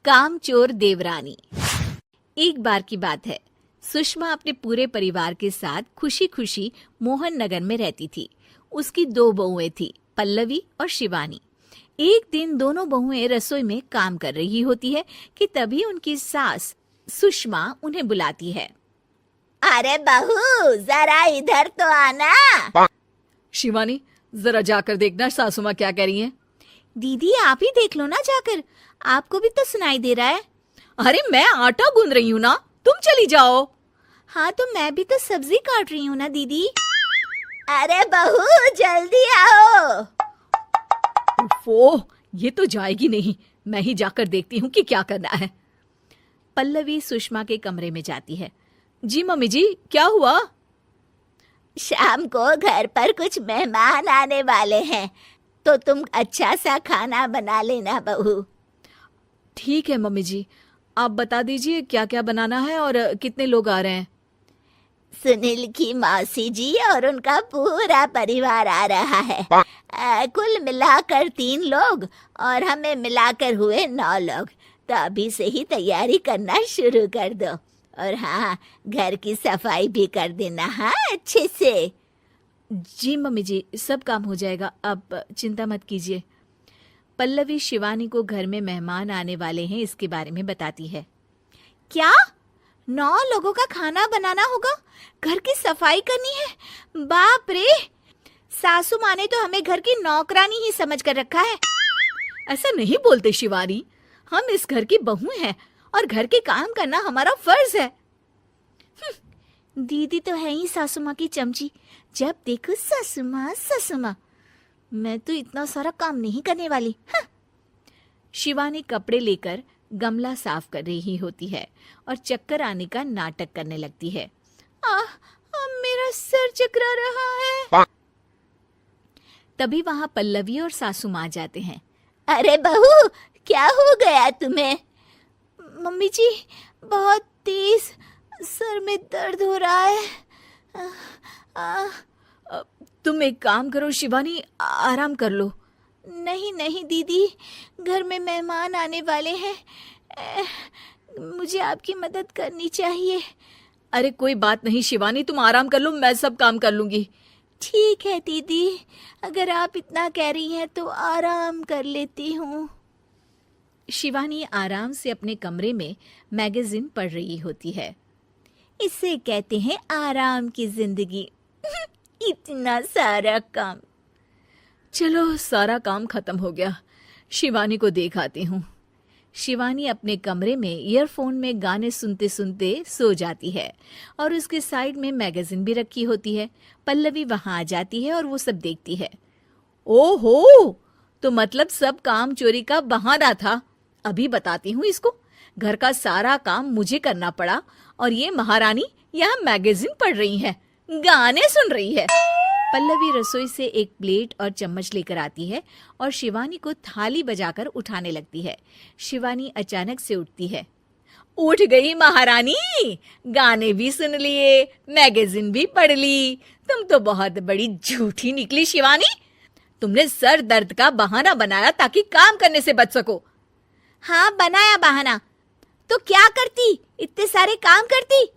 कामचोर देवरानी। एक बार की बात है, सुषमा अपने पूरे परिवार के साथ खुशी खुशी मोहन नगर में रहती थी। उसकी 2 बहुएं थी, पल्लवी और शिवानी। एक दिन दोनों बहुएं रसोई में काम कर रही होती है कि तभी उनकी सास सुषमा उन्हें बुलाती है। अरे बहू, जरा इधर तो आना। शिवानी, जरा जाकर देखना सासू माँ क्या कह रही हैं। दीदी आप ही देख लो ना जाकर, आपको भी तो सुनाई दे रहा है। अरे मैं आटा गूंद रही हूँ ना, तुम चली जाओ। हाँ तो मैं भी तो सब्जी काट रही हूँ ना दीदी। अरे बहू जल्दी आओ। ओह, ये तो जाएगी नहीं, मैं ही जाकर देखती हूँ कि क्या करना है। पल्लवी सुषमा के कमरे में जाती है। जी मम्मी जी, क्या हुआ? शाम को घर पर कुछ मेहमान आने वाले हैं, तो तुम अच्छा सा खाना बना लेना बहू। ठीक है मम्मी जी, आप बता दीजिए क्या क्या बनाना है और कितने लोग आ रहे हैं। सुनील की मौसी जी और उनका पूरा परिवार आ रहा है। कुल मिलाकर 3 लोग और हमें मिलाकर हुए 9 लोग। तो अभी से ही तैयारी करना शुरू कर दो। और हाँ, घर की सफाई भी कर देना, हाँ अच्छे से। जी मम्मी जी, सब काम हो जाएगा, आप चिंता मत कीजिए। पल्लवी शिवानी को घर में मेहमान आने वाले हैं इसके बारे में बताती है। क्या 9 लोगों का खाना बनाना होगा, घर की सफाई करनी है? बाप रे, सासू माँ ने तो हमें घर की नौकरानी ही समझ कर रखा है। ऐसा नहीं बोलते शिवानी, हम इस घर की बहू हैं और घर के काम करना हमारा फर्ज है। दीदी तो है ही सासू माँ की चमची, जब देखो सासू माँ सासू माँ। मैं तो इतना सारा काम नहीं करने वाली। शिवानी कपड़े लेकर गमला साफ कर रही होती है और चक्कर आने का नाटक करने लगती है। मेरा सर चकरा रहा है। तभी वहां पल्लवी और सासू माँ जाते हैं। अरे बहू, क्या हो गया तुम्हें? मम्मी जी, बहुत तेज सर में दर्द हो रहा है। तुम एक काम करो शिवानी, आराम कर लो। नहीं नहीं दीदी, घर में मेहमान आने वाले हैं, मुझे आपकी मदद करनी चाहिए। अरे कोई बात नहीं शिवानी, तुम आराम कर लो, मैं सब काम कर लूंगी। ठीक है दीदी, अगर आप इतना कह रही हैं तो आराम कर लेती हूँ। शिवानी आराम से अपने कमरे में मैगजीन पढ़ रही होती है। इसे कहते हैं आराम की जिंदगी। इतना सारा काम। चलो सारा काम खत्म हो गया, शिवानी को देख आती हूँ। शिवानी अपने कमरे में ईयरफोन में गाने सुनते सुनते सो जाती है और उसके साइड में मैगजीन भी रखी होती है। पल्लवी वहां आ जाती है और वो सब देखती है। ओहो, तो मतलब सब काम चोरी का बहाना था। अभी बताती हूँ इसको। घर का सारा काम मुझे करना पड़ा और ये महारानी यहाँ मैगजीन पढ़ रही है, गाने सुन रही है। पल्लवी रसोई से एक प्लेट और चम्मच लेकर आती है और शिवानी को थाली बजाकर उठाने लगती है। शिवानी अचानक से उठती है। उठ गई महारानी, गाने भी सुन लिए, मैगजीन भी पढ़ ली। तुम तो बहुत बड़ी झूठी निकली शिवानी। तुमने सर दर्द का बहाना बनाया ताकि काम करने से बच सको। हाँ बनाया बहाना, तो क्या करती, इतने सारे काम करती।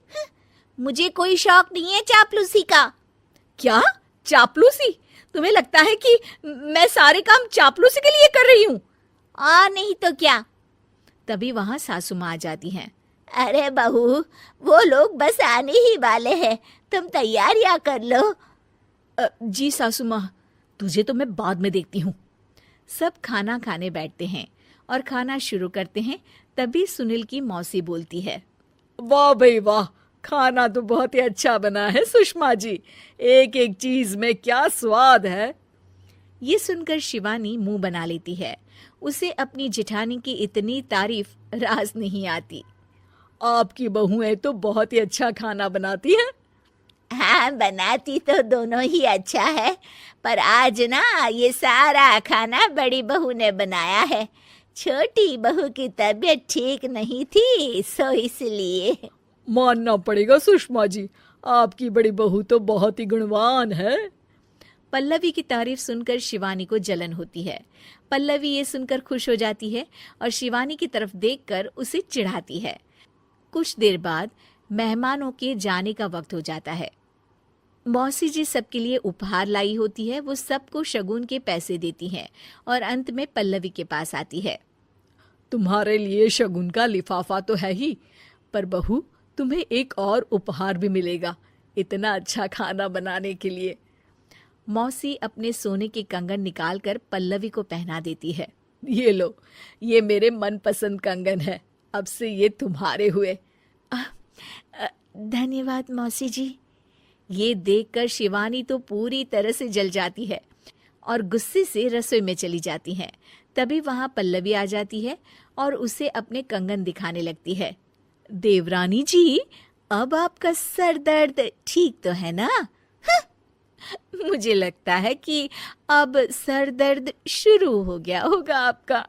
मुझे कोई शौक नहीं है चापलूसी का। क्या चापलूसी? तुम्हें लगता है कि मैं सारे काम चापलूसी के लिए कर रही हूँ? नहीं तो क्या। तभी वहां सासू माँ आ जाती हैं। अरे बहू, वो लोग बस आने ही वाले हैं, तुम तैयारियां कर लो। जी सासू माँ, तुझे तो मैं बाद में देखती हूँ। सब खाना खाने बैठते हैं और खाना शुरू करते हैं। तभी सुनील की मौसी बोलती है। वाह भाई वाह, खाना तो बहुत ही अच्छा बना है सुषमा जी, एक एक चीज में क्या स्वाद है। ये सुनकर शिवानी मुंह बना लेती है। उसे अपनी जेठानी की इतनी तारीफ रास नहीं आती। आपकी बहुएं तो बहुत ही अच्छा खाना बनाती हैं। हाँ, बनाती तो दोनों ही अच्छा है, पर आज ना ये सारा खाना बड़ी बहू ने बनाया है। छोटी बहू की तबीयत ठीक नहीं थी, सो इसलिए। मानना पड़ेगा सुषमा जी, आपकी बड़ी बहू तो बहुत ही गुणवान है। पल्लवी की तारीफ सुनकर शिवानी को जलन होती है। पल्लवी ये सुनकर खुश हो जाती है और शिवानी की तरफ देखकर उसे चिढ़ाती है। कुछ देर बाद मेहमानों के जाने का वक्त हो जाता है। मौसी जी सबके लिए उपहार लाई होती है। वो सबको शगुन के पैसे देती हैं और अंत में पल्लवी के पास आती है। तुम्हारे लिए शगुन का लिफाफा तो है ही, पर बहू तुम्हें एक और उपहार भी मिलेगा इतना अच्छा खाना बनाने के लिए। मौसी अपने सोने के कंगन निकालकर पल्लवी को पहना देती है। ये लो, ये मेरे मनपसंद कंगन है, अब से ये तुम्हारे हुए। धन्यवाद मौसी जी। ये देखकर शिवानी तो पूरी तरह से जल जाती है और गुस्से से रसोई में चली जाती है। तभी वहां पल्लवी आ जाती है और उसे अपने कंगन दिखाने लगती है। देवरानी जी, अब आपका सर दर्द ठीक तो है ना? मुझे लगता है कि अब सर दर्द शुरू हो गया होगा आपका।